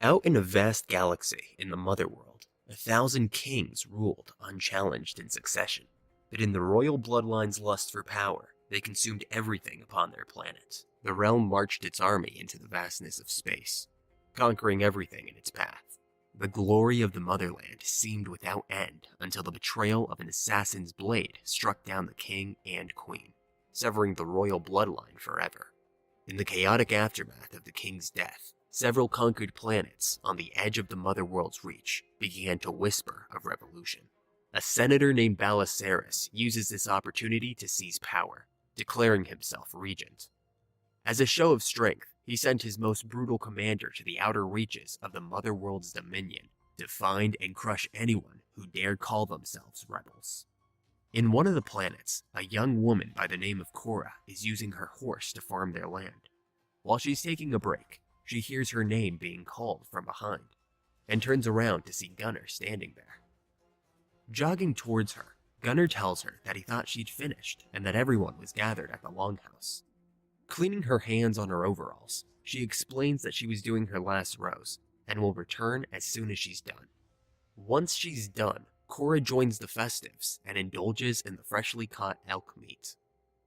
Out in a vast galaxy in the Mother World, 1,000 kings ruled unchallenged in succession. But in the royal bloodline's lust for power, they consumed everything upon their planet. The realm marched its army into the vastness of space, conquering everything in its path. The glory of the motherland seemed without end until the betrayal of an assassin's blade struck down the king and queen, severing the royal bloodline forever. In the chaotic aftermath of the king's death, several conquered planets on the edge of the Mother World's reach began to whisper of revolution. A senator named Balisaris uses this opportunity to seize power, declaring himself regent. As a show of strength, he sent his most brutal commander to the outer reaches of the Mother World's dominion to find and crush anyone who dared call themselves rebels. In one of the planets, a young woman by the name of Cora is using her horse to farm their land. While she's taking a break, she hears her name being called from behind, and turns around to see Gunnar standing there. Jogging towards her, Gunnar tells her that he thought she'd finished and that everyone was gathered at the longhouse. Cleaning her hands on her overalls, she explains that she was doing her last rows and will return as soon as she's done. Once she's done, Cora joins the festives and indulges in the freshly caught elk meat.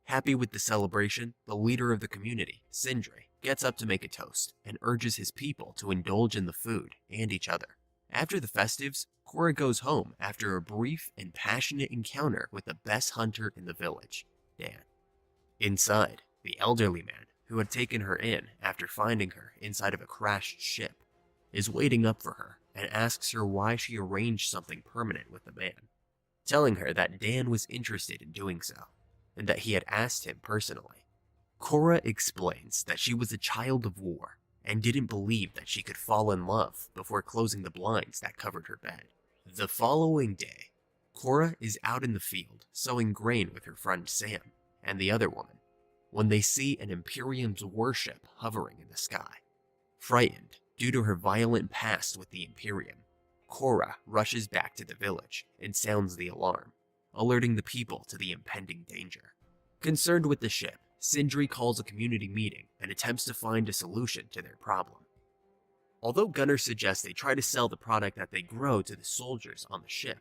Happy with the celebration, the leader of the community, Sindri, gets up to make a toast and urges his people to indulge in the food and each other. After the festives, Cora goes home after a brief and passionate encounter with the best hunter in the village, Dan. Inside, the elderly man, who had taken her in after finding her inside of a crashed ship, is waiting up for her and asks her why she arranged something permanent with the man, telling her that Dan was interested in doing so, and that he had asked him personally. Cora explains that she was a child of war and didn't believe that she could fall in love before closing the blinds that covered her bed. The following day, Cora is out in the field sowing grain with her friend Sam and the other woman when they see an Imperium's warship hovering in the sky. Frightened due to her violent past with the Imperium, Cora rushes back to the village and sounds the alarm, alerting the people to the impending danger. Concerned with the ship, Sindri calls a community meeting and attempts to find a solution to their problem. Although Gunnar suggests they try to sell the product that they grow to the soldiers on the ship,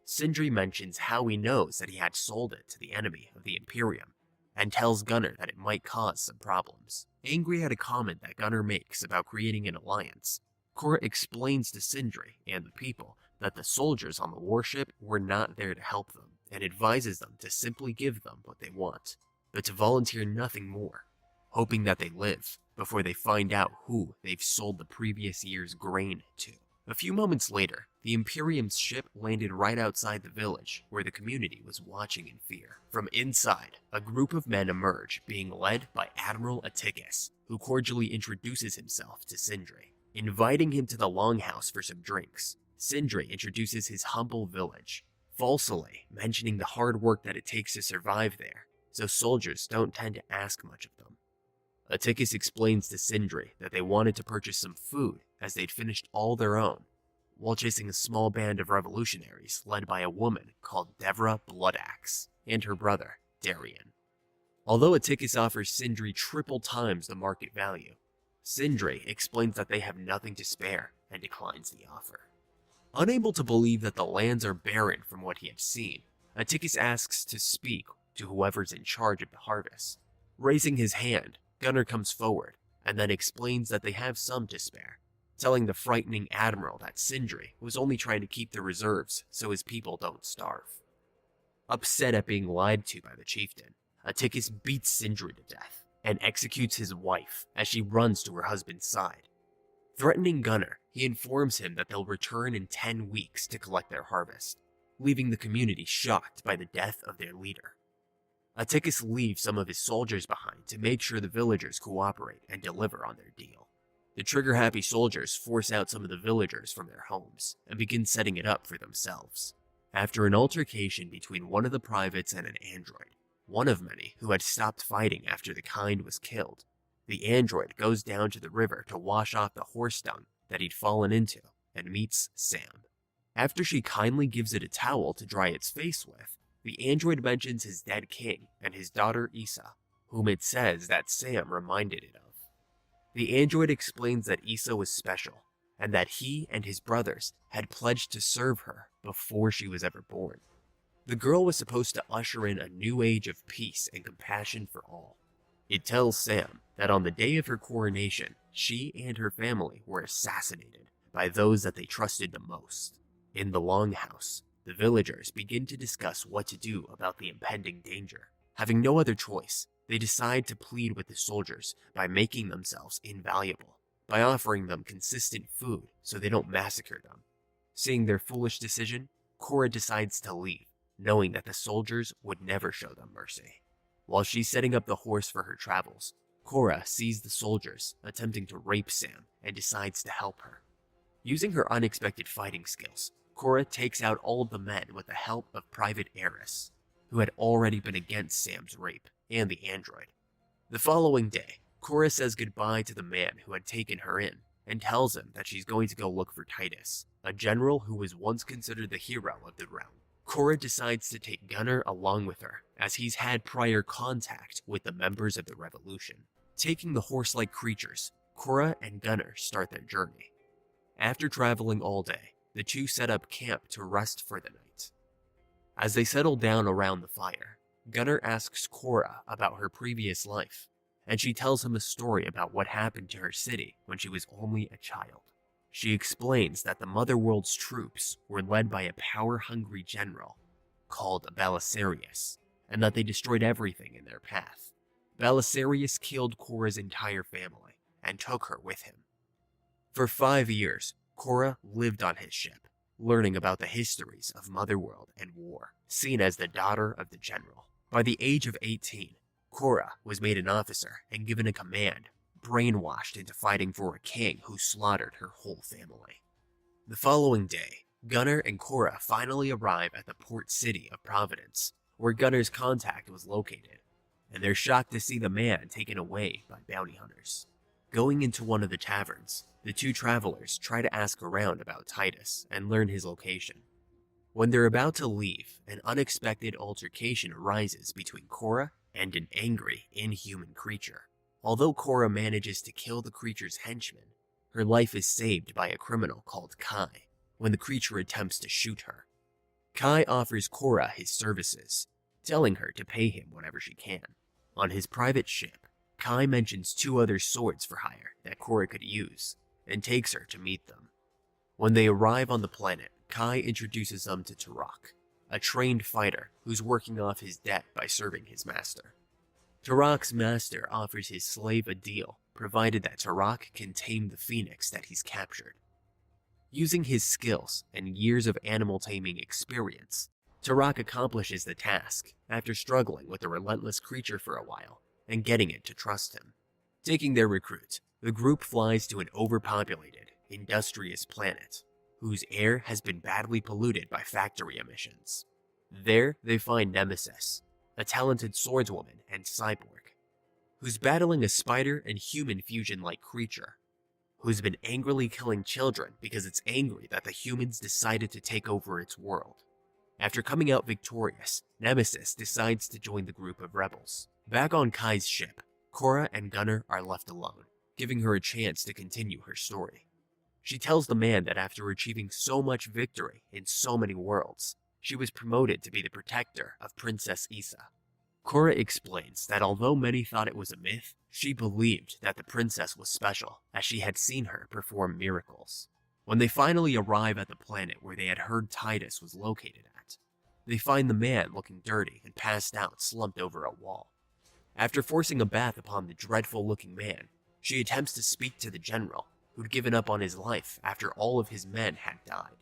Sindri mentions how he knows that he had sold it to the enemy of the Imperium, and tells Gunnar that it might cause some problems. Angry at a comment that Gunnar makes about creating an alliance, Cora explains to Sindri and the people that the soldiers on the warship were not there to help them, and advises them to simply give them what they want, but to volunteer nothing more, hoping that they live before they find out who they've sold the previous year's grain to. A few moments later, the Imperium's ship landed right outside the village, where the community was watching in fear. From inside, a group of men emerge, being led by Admiral Atticus, who cordially introduces himself to Sindri, inviting him to the longhouse for some drinks. Sindri introduces his humble village, falsely mentioning the hard work that it takes to survive there, so soldiers don't tend to ask much of them. Atticus explains to Sindri that they wanted to purchase some food as they'd finished all their own, while chasing a small band of revolutionaries led by a woman called Devra Bloodaxe and her brother, Darian. Although Atticus offers Sindri triple times the market value, Sindri explains that they have nothing to spare and declines the offer. Unable to believe that the lands are barren from what he had seen, Atticus asks to speak to whoever's in charge of the harvest. Raising his hand, Gunnar comes forward and then explains that they have some to spare, telling the frightening admiral that Sindri was only trying to keep the reserves so his people don't starve. Upset at being lied to by the chieftain, Atticus beats Sindri to death and executes his wife as she runs to her husband's side. Threatening Gunnar, he informs him that they'll return in 10 weeks to collect their harvest, leaving the community shocked by the death of their leader. Atticus leaves some of his soldiers behind to make sure the villagers cooperate and deliver on their deal. The trigger-happy soldiers force out some of the villagers from their homes and begin setting it up for themselves. After an altercation between one of the privates and an android, one of many who had stopped fighting after the kind was killed, the android goes down to the river to wash off the horse dung that he'd fallen into and meets Sam. After she kindly gives it a towel to dry its face with, the android mentions his dead king and his daughter Issa, whom it says that Sam reminded it of. The android explains that Issa was special, and that he and his brothers had pledged to serve her before she was ever born. The girl was supposed to usher in a new age of peace and compassion for all. It tells Sam that on the day of her coronation, she and her family were assassinated by those that they trusted the most. In the Longhouse, the villagers begin to discuss what to do about the impending danger. Having no other choice, they decide to plead with the soldiers by making themselves invaluable, by offering them consistent food so they don't massacre them. Seeing their foolish decision, Cora decides to leave, knowing that the soldiers would never show them mercy. While she's setting up the horse for her travels, Cora sees the soldiers attempting to rape Sam and decides to help her. Using her unexpected fighting skills, Cora takes out all of the men with the help of Private Eris, who had already been against Sam's rape and the android. The following day, Cora says goodbye to the man who had taken her in and tells him that she's going to go look for Titus, a general who was once considered the hero of the realm. Cora decides to take Gunnar along with her, as he's had prior contact with the members of the revolution. Taking the horse-like creatures, Cora and Gunnar start their journey. After traveling all day, the two set up camp to rest for the night. As they settle down around the fire, Gunnar asks Cora about her previous life, and she tells him a story about what happened to her city when she was only a child. She explains that the Motherworld's troops were led by a power-hungry general called Belisarius, and that they destroyed everything in their path. Belisarius killed Cora's entire family and took her with him. For 5 years, Cora lived on his ship, learning about the histories of Motherworld and war, seen as the daughter of the general. By the age of 18, Cora was made an officer and given a command, brainwashed into fighting for a king who slaughtered her whole family. The following day, Gunnar and Cora finally arrive at the port city of Providence, where Gunnar's contact was located, and they're shocked to see the man taken away by bounty hunters. Going into one of the taverns, the two travelers try to ask around about Titus and learn his location. When they're about to leave, an unexpected altercation arises between Cora and an angry, inhuman creature. Although Cora manages to kill the creature's henchman, her life is saved by a criminal called Kai when the creature attempts to shoot her. Kai offers Cora his services, telling her to pay him whatever she can. On his private ship, Kai mentions 2 other swords for hire that Cora could use, and takes her to meet them. When they arrive on the planet, Kai introduces them to Turok, a trained fighter who's working off his debt by serving his master. Turok's master offers his slave a deal, provided that Turok can tame the phoenix that he's captured. Using his skills and years of animal taming experience, Turok accomplishes the task after struggling with the relentless creature for a while and getting it to trust him. Taking their recruit, the group flies to an overpopulated, industrious planet, whose air has been badly polluted by factory emissions. There, they find Nemesis, a talented swordswoman and cyborg, who's battling a spider and human fusion-like creature, who's been angrily killing children because it's angry that the humans decided to take over its world. After coming out victorious, Nemesis decides to join the group of rebels. Back on Kai's ship, Cora and Gunnar are left alone, giving her a chance to continue her story. She tells the man that after achieving so much victory in so many worlds, she was promoted to be the protector of Princess Issa. Cora explains that although many thought it was a myth, she believed that the princess was special, as she had seen her perform miracles. When they finally arrive at the planet where they had heard Titus was located at, they find the man looking dirty and passed out, slumped over a wall. After forcing a bath upon the dreadful-looking man, she attempts to speak to the general, who'd given up on his life after all of his men had died.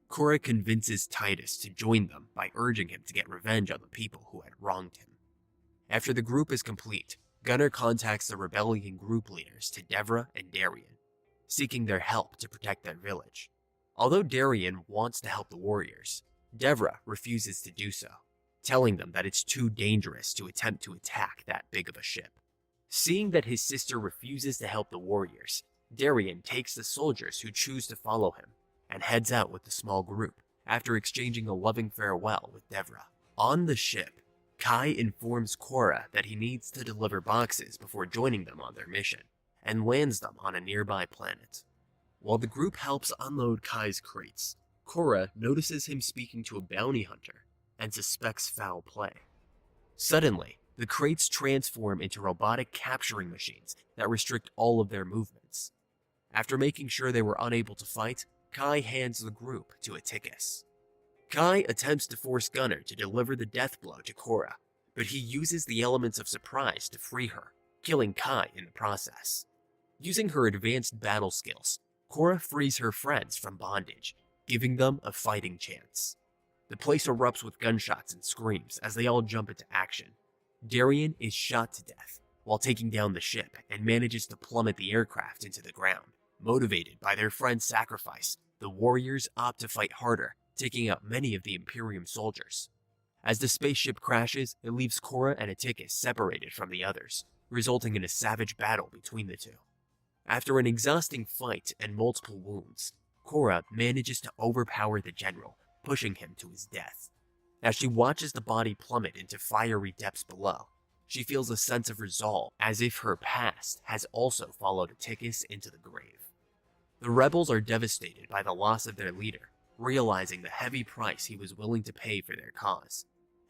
Cora convinces Titus to join them by urging him to get revenge on the people who had wronged him. After the group is complete, Gunnar contacts the rebellion group leaders Tedevra and Darien, seeking their help to protect their village. Although Darien wants to help the warriors, Devra refuses to do so, telling them that it's too dangerous to attempt to attack that big of a ship. Seeing that his sister refuses to help the warriors, Darien takes the soldiers who choose to follow him and heads out with the small group after exchanging a loving farewell with Devra. On the ship, Kai informs Cora that he needs to deliver boxes before joining them on their mission, and lands them on a nearby planet. While the group helps unload Kai's crates, Korra notices him speaking to a bounty hunter and suspects foul play. Suddenly, the crates transform into robotic capturing machines that restrict all of their movements. After making sure they were unable to fight, Kai hands the group to Atticus. Kai attempts to force Gunner to deliver the death blow to Korra, but he uses the elements of surprise to free her, killing Kai in the process. Using her advanced battle skills, Korra frees her friends from bondage, giving them a fighting chance. The place erupts with gunshots and screams as they all jump into action. Darien is shot to death while taking down the ship and manages to plummet the aircraft into the ground. Motivated by their friend's sacrifice, the warriors opt to fight harder, taking out many of the Imperium soldiers. As the spaceship crashes, it leaves Korra and Atticus separated from the others, resulting in a savage battle between the two. After an exhausting fight and multiple wounds, Korra manages to overpower the general, pushing him to his death. As she watches the body plummet into fiery depths below, she feels a sense of resolve, as if her past has also followed Atticus into the grave. The rebels are devastated by the loss of their leader, realizing the heavy price he was willing to pay for their cause.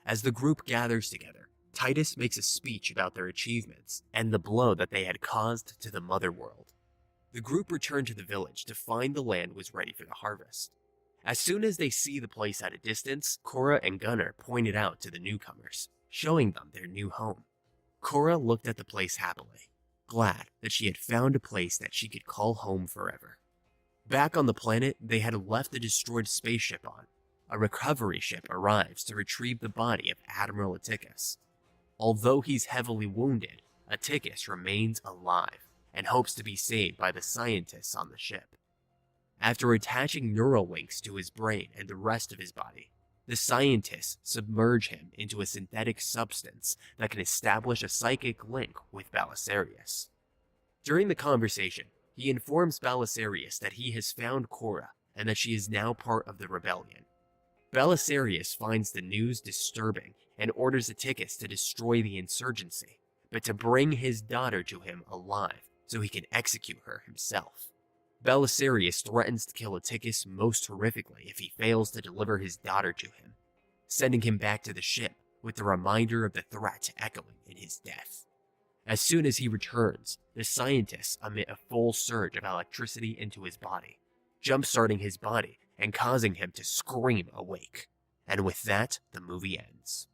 As the group gathers together, Titus makes a speech about their achievements and the blow that they had caused to the mother world. The group return to the village to find the land was ready for the harvest. As soon as they see the place at a distance, Korra and Gunner point it out to the newcomers, showing them their new home. Korra looked at the place happily, glad that she had found a place that she could call home forever. Back on the planet they had left the destroyed spaceship on, a recovery ship arrives to retrieve the body of Admiral Atticus. Although he's heavily wounded, Atticus remains alive and hopes to be saved by the scientists on the ship. After attaching neural links to his brain and the rest of his body, the scientists submerge him into a synthetic substance that can establish a psychic link with Belisarius. During the conversation, he informs Belisarius that he has found Korra and that she is now part of the rebellion. Belisarius finds the news disturbing and orders Atticus to destroy the insurgency, but to bring his daughter to him alive so he can execute her himself. Belisarius threatens to kill Atticus most horrifically if he fails to deliver his daughter to him, sending him back to the ship with the reminder of the threat echoing in his death. As soon as he returns, the scientists emit a full surge of electricity into his body, jump-starting his body and causing him to scream awake. And with that, the movie ends.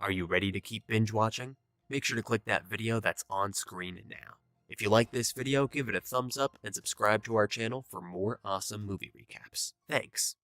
Are you ready to keep binge watching? Make sure to click that video that's on screen now. If you like this video, give it a thumbs up and subscribe to our channel for more awesome movie recaps. Thanks.